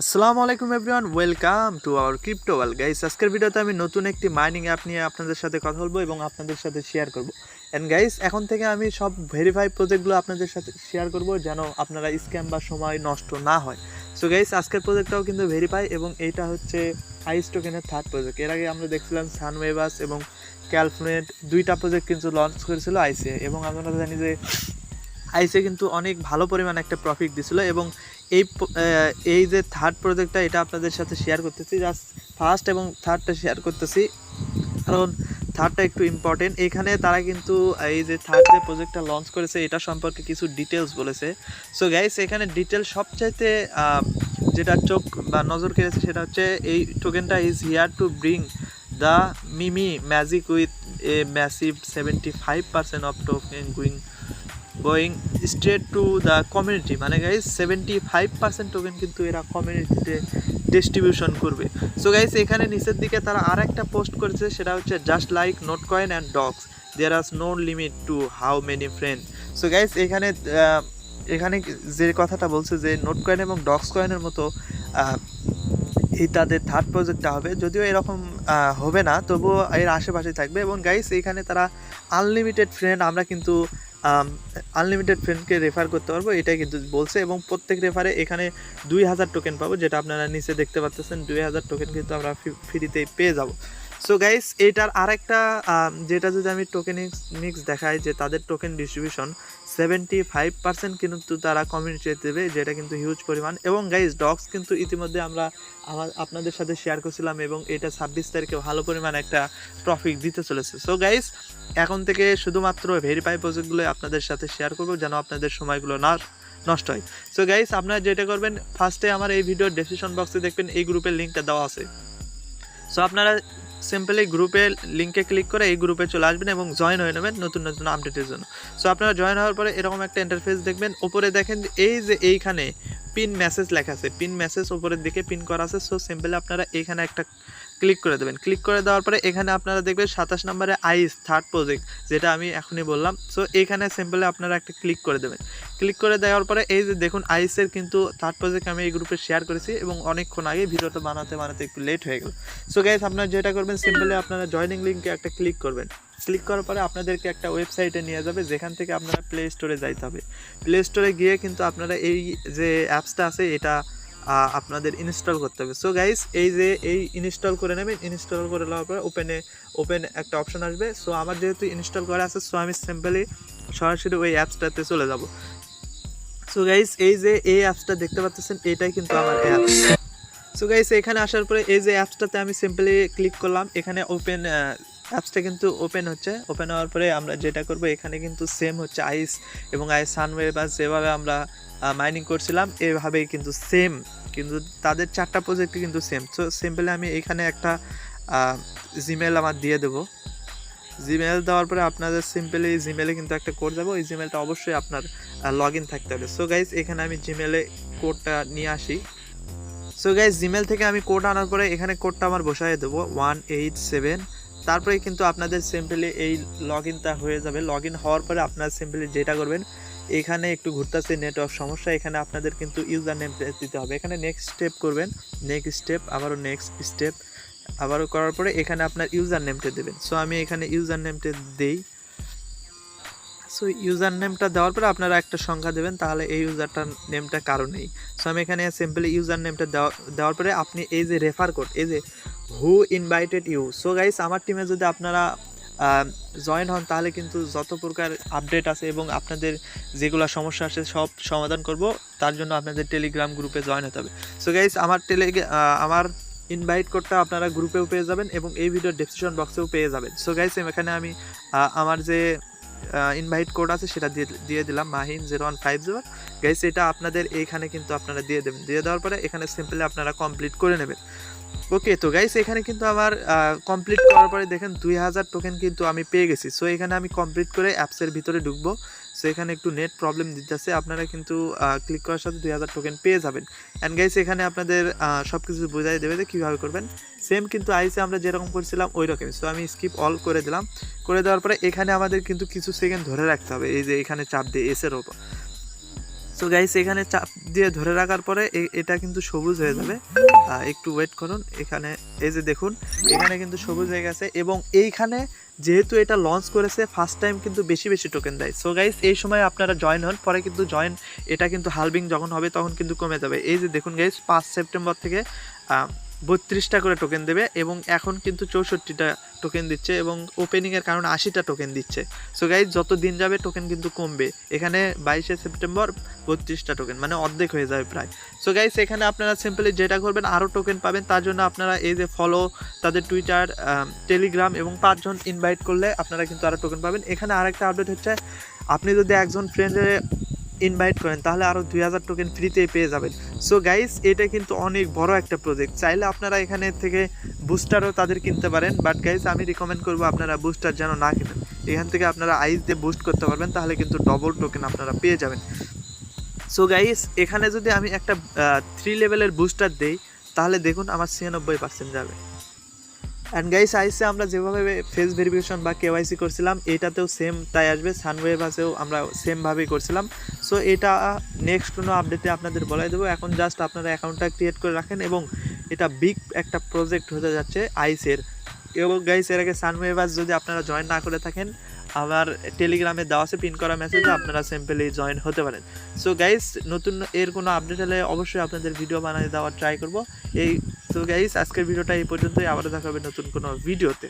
আসসালামু আলাইকুম everyone, welcome to our crypto world guys. আজকের ভিডিওতে আমি নতুন একটি মাইনিং অ্যাপ নিয়ে আপনাদের সাথে কথা বলবো এবং আপনাদের সাথে শেয়ার করব। এন্ড গাইস, এখন থেকে আমি সব ভেরিফাই প্রজেক্টগুলো আপনাদের সাথে শেয়ার করব যেন আপনারা স্ক্যাম বা সময় নষ্ট না হয়। সো গাইস, আজকের প্রজেক্টটাও কিন্তু ভেরিফাই এবং এইটা হচ্ছে আইস টোকেনের থার্ড প্রজেক্ট। এর আগে আমরা দেখছিলাম সানওয়েবাস এবং ক্যালফ্লুয়েন্ট, দুইটা প্রজেক্ট কিন্তু লঞ্চ করেছিল আইসে, এবং আমরা জানি যে আইসে কিন্তু অনেক ভালো পরিমাণ একটা প্রফিট দিছিল। এবং এই এই যে থার্ড প্রজেক্টটা, এটা আপনাদের সাথে শেয়ার করতেছি। জাস্ট ফার্স্ট এবং থার্ডটা শেয়ার করতেছি কারণ থার্ডটা একটু ইম্পর্টেন্ট। এখানে তারা কিন্তু এই যে থার্ড যে প্রজেক্টটা লঞ্চ করেছে এটা সম্পর্কে কিছু ডিটেলস বলেছে। সো গাইস, এখানে ডিটেলস সবচাইতে যেটা চোখ বা নজর কেড়েছে সেটা হচ্ছে এই টোকেনটা is here to bring the Mimi magic with a massive 75% of token going straight to the community. মানে গাইজ 75% টোকেন কিন্তু এরা কমিউনিটিতে ডিস্ট্রিবিউশন করবে। সো গাইজ, এখানে নিচের দিকে তারা আর একটা পোস্ট করেছে, সেটা হচ্ছে just like Notcoin and Dogs there are no limit to how many friend. So guys, এখানে যে কথাটা বলছে যে নোট কয়েন এবং ডগস কয়েনের মতো এই তাদের থার্ড প্রজেক্টটা হবে, যদিও এরকম হবে না, তবুও এর আশেপাশে থাকবে। এবং গাইস, এখানে তারা আনলিমিটেড ফ্রেন্ড, আমরা কিন্তু আনলিমিটেড ফ্রেন্ডকে রেফার করতে পারবো, এটাই কিন্তু বলছে। এবং প্রত্যেক রেফারে এখানে 2000 টোকেন পাবো, যেটা আপনারা নিচে দেখতে পাচ্ছেন। 2000 টোকেন কিন্তু আমরা ফ্রিতেই পেয়ে যাব। সো গাইস, এইটার আরেকটা যেটা যদি আমি টোকেনিক্স দেখাই, যে তাদের টোকেন ডিস্ট্রিবিউশন 75% কিন্তু তারা কমিউনিটিতে দেবে, যেটা কিন্তু হিউজ পরিমাণ। এবং গাইস, ডগস কিন্তু ইতিমধ্যে আমরা আপনাদের সাথে শেয়ার করছিলাম, এবং এটা 26 তারিখে ভালো পরিমাণ একটা প্রফিট দিতে চলেছে। সো গাইস, এখন থেকে শুধুমাত্র ভেরিফাই প্রজেক্টগুলো আপনাদের সাথে শেয়ার করবো যেন আপনাদের সময়গুলো না নষ্ট হয়। সো গাইস, আপনারা যেটা করবেন, ফার্স্টে আমার এই ভিডিওর ডেসক্রিপশন বক্সে দেখবেন এই গ্রুপের লিঙ্কটা দেওয়া আছে। সো আপনারা সিম্পলি গ্রুপের লিঙ্কে ক্লিক করে এই গ্রুপে চলে আসবেন এবং জয়েন হয়ে নেবেন নতুন নতুন আপডেটের জন্য। সো আপনারা জয়েন হওয়ার পরে এরকম একটা ইন্টারফেস দেখবেন। ওপরে দেখেন এই যে এইখানে পিন মেসেজ লেখা আছে, পিন মেসেজ উপরের দিকে পিন করা আছে। সো সিম্পলি আপনারা এখানে একটা ক্লিক করে দেবেন। ক্লিক করে দেওয়ার পরে এখানে আপনারা দেখবেন 27 নম্বরে আইস থার্ড প্রজেক্ট, যেটা আমি এখনই বললাম। সো এখানে সিম্পলি আপনারা একটা ক্লিক করে দেবেন। ক্লিক করে দেওয়ার পরে এই যে দেখুন আইসের কিন্তু থার্ড প্রজেক্ট আমি এই গ্রুপে শেয়ার করেছি, এবং অনেকক্ষণ আগে ভিডিওটা বানাতে একটু লেট হয়ে গেল। সো গাইস, আপনারা যেটা করবেন, সিম্পলি আপনারা জয়নিং লিঙ্কে একটা ক্লিক করবেন। ক্লিক করার পরে আপনাদেরকে একটা ওয়েবসাইটে নিয়ে যাবে, যেখান থেকে আপনারা প্লে স্টোরে যাইতে হবে। প্লে স্টোরে গিয়ে কিন্তু আপনারা এই যে অ্যাপসটা আছে এটা আপনাদের ইনস্টল করতে হবে। সো গাইস, এই ইনস্টল করে নেবেন। ইনস্টল করে নেওয়ার পরে ওপেন একটা অপশন আসবে। সো আমার যেহেতু ইনস্টল করা আছে, সো আমি সিম্পলি সরাসরি ওই অ্যাপসটাতে চলে যাব। সো গাইস, এই অ্যাপসটা দেখতে পাচ্ছেন, এটাই কিন্তু আমার অ্যাপস। সো গাইস, এখানে আসার পরে এই যে অ্যাপসটাতে আমি সিম্পলি ক্লিক করলাম। এখানে অ্যাপসটা কিন্তু ওপেন হচ্ছে। ওপেন হওয়ার পরে আমরা যেটা করব, এখানে কিন্তু সেম হচ্ছে আইস এবং আইস সানওয়েভ বা যেভাবে আমরা মাইনিং করছিলাম এভাবেই কিন্তু সেম, কিন্তু তাদের 4টা প্রজেক্টই কিন্তু সেম। সো সিম্পলি আমি এখানে একটা জিমেল আমার দিয়ে দেবো। জিমেল দেওয়ার পরে আপনাদের সিম্পলি জিমেলে কিন্তু একটা কোড যাবে, ওই জিমেলটা অবশ্যই আপনার লগ ইন থাকতে হবে। সো গাইস, এখানে আমি জিমেলে কোডটা নিয়ে আসি। সো গাইস, জিমেল থেকে আমি কোড আনার পরে এখানে কোডটা আমার বসায় দেবো 187। তারপরে কিন্তু আপনাদের সিম্পলি এই লগ ইনটা হয়ে যাবে। লগ ইন হওয়ার পরে আপনারা সিম্পলি যেটা করবেন, এখানে একটু ঘুরতেছে নেটওয়ার্ক সমস্যা, এখানে আপনাদের কিন্তু ইউজার নেম দিতে হবে। এখানে নেক্সট স্টেপ করবেন, নেক্সট স্টেপ, আবারও নেক্সট স্টেপ, আবারও করার পরে এখানে আপনার ইউজার নেমটা দেবেন। সো আমি এখানে ইউজার নেমটা দিই। সো ইউজার নেমটা দেওয়ার পরে আপনারা একটা সংখ্যা দেবেন, তাহলে এই ইউজারটার নেমটা কারো নেই। সো আমি এখানে সিম্পলি ইউজার নেমটা দেওয়ার পরে আপনি এই যে রেফার কোড, এই যে হু ইনভাইটেড ইউ। সো গাইস, আমার টিমে যদি আপনারা জয়েন হন, তাহলে কিন্তু যত প্রকার আপডেট আছে এবং আপনাদের যেগুলো সমস্যা আছে সব সমাধান করব। তার জন্য আপনাদের টেলিগ্রাম গ্রুপে জয়েন হতে হবে। সো গাইস, আমার ইনভাইট কোডটা আপনারা গ্রুপেও পেয়ে যাবেন এবং এই ভিডিওর ডেসক্রিপশন বক্সেও পেয়ে যাবেন। সো গাইস, এখানে আমি আমার যে ইনভাইট কোড আছে সেটা দিয়ে দিলাম, মাহিন 0150। গাইস, এটা আপনাদের এইখানে কিন্তু আপনারা দিয়ে দেবেন। দিয়ে দেওয়ার পরে এখানে সিম্পলি আপনারা কমপ্লিট করে নেবেন। ওকে, তো গাইস, এখানে কিন্তু আমার কমপ্লিট করার পরে দেখেন 2000 টোকেন কিন্তু আমি পেয়ে গেছি। সো এখানে আমি কমপ্লিট করে অ্যাপসের ভিতরে ঢুকবো। সো এখানে একটু নেট প্রবলেম দিতেছে, আপনারা কিন্তু ক্লিক করার সাথে 2000 টোকেন পেয়ে যাবেন। অ্যান্ড গাইস, এখানে আপনাদের সব কিছু বোঝাই দেবে যে কীভাবে করবেন। সেম কিন্তু আইসে আমরা যেরকম করছিলাম ওই রকমই। সো আমি স্কিপ অল করে দিলাম। করে দেওয়ার পরে এখানে আমাদের কিন্তু কিছু সেকেন্ড ধরে রাখতে হবে, এই যে এখানে চাপ দিয়ে এসের ওপর। সো গাইস এখানে চাপ দিয়ে ধরে রাখার পরে এটা কিন্তু সবুজ হয়ে যাবে। একটু ওয়েট করুন। এখানে এই যে দেখুন এখানে কিন্তু সবুজ হয়ে গেছে এবং এইখানে যেহেতু এটা লঞ্চ করেছে ফার্স্ট টাইম কিন্তু বেশি বেশি টোকেন দেয়। সো গাইস এই সময় আপনারা জয়েন হন, পরে কিন্তু এটা কিন্তু হালভিং যখন হবে তখন কিন্তু কমে যাবে। এই যে দেখুন গাইস 5 সেপ্টেম্বর থেকে 32টা করে টোকেন দেবে এবং এখন কিন্তু 64টা টোকেন দিচ্ছে এবং ওপেনিংয়ের কারণে 80টা টোকেন দিচ্ছে। সো গাইজ যত দিন যাবে টোকেন কিন্তু কমবে। এখানে 22শে সেপ্টেম্বর 32টা টোকেন মানে অর্ধেক হয়ে যাবে প্রায়। সো গাইজ এখানে আপনারা সিম্পলি যেটা করবেন আরও টোকেন পাবেন, তার জন্য আপনারা এই যে ফলো তাদের টুইটার, টেলিগ্রাম এবং 5 জন ইনভাইট করলে আপনারা কিন্তু আরও টোকেন পাবেন। এখানে আরেকটা আপডেট হচ্ছে আপনি যদি একজন ফ্রেন্ডের ইনভাইট করেন তাহলে আরও 2000 টোকেন ফ্রিতেই পেয়ে যাবেন। সো গাইস এটা কিন্তু অনেক বড় একটা প্রজেক্ট, চাইলে আপনারা এখানে থেকে বুস্টারও তাদের কিনতে পারেন, বাট গাইস আমি রিকমেন্ড করবো আপনারা বুস্টার যেন না কিনেন। এখান থেকে আপনারা আইস দিয়ে বুস্ট করতে পারবেন, তাহলে কিন্তু ডবল টোকেন আপনারা পেয়ে যাবেন। সো গাইস এখানে যদি আমি একটা 3 লেভেলের বুস্টার দেই তাহলে দেখুন আমার 96% যাবে। অ্যান্ড গাইস আইসে আমরা যেভাবে ফেস ভেরিফিকেশন বা কেওয়াইসি করছিলাম এটাতেও সেম তাই আসবে, সানওয়েভাসেও আমরা সেমভাবেই করছিলাম। সো এটা নেক্সট কোনো আপডেটে আপনাদের বলাই দেবো। এখন জাস্ট আপনারা অ্যাকাউন্টটা ক্রিয়েট করে রাখেন এবং এটা বিগ একটা প্রজেক্ট হতে যাচ্ছে আইসের। এবং গাইস এর আগে সানওয়েভাস যদি আপনারা জয়েন না করে থাকেন আমার টেলিগ্রামে দেওয়া আছে পিন করা মেসেজে, আপনারা সিম্পলি জয়েন হতে পারেন। সো গাইস নতুন এর কোনো আপডেট হলে অবশ্যই আপনাদের ভিডিও বানিয়ে দেওয়ার ট্রাই করব। তো গাইস আজকের ভিডিওটা এই পর্যন্তই, আবারও দেখা হবে নতুন কোনো ভিডিওতে।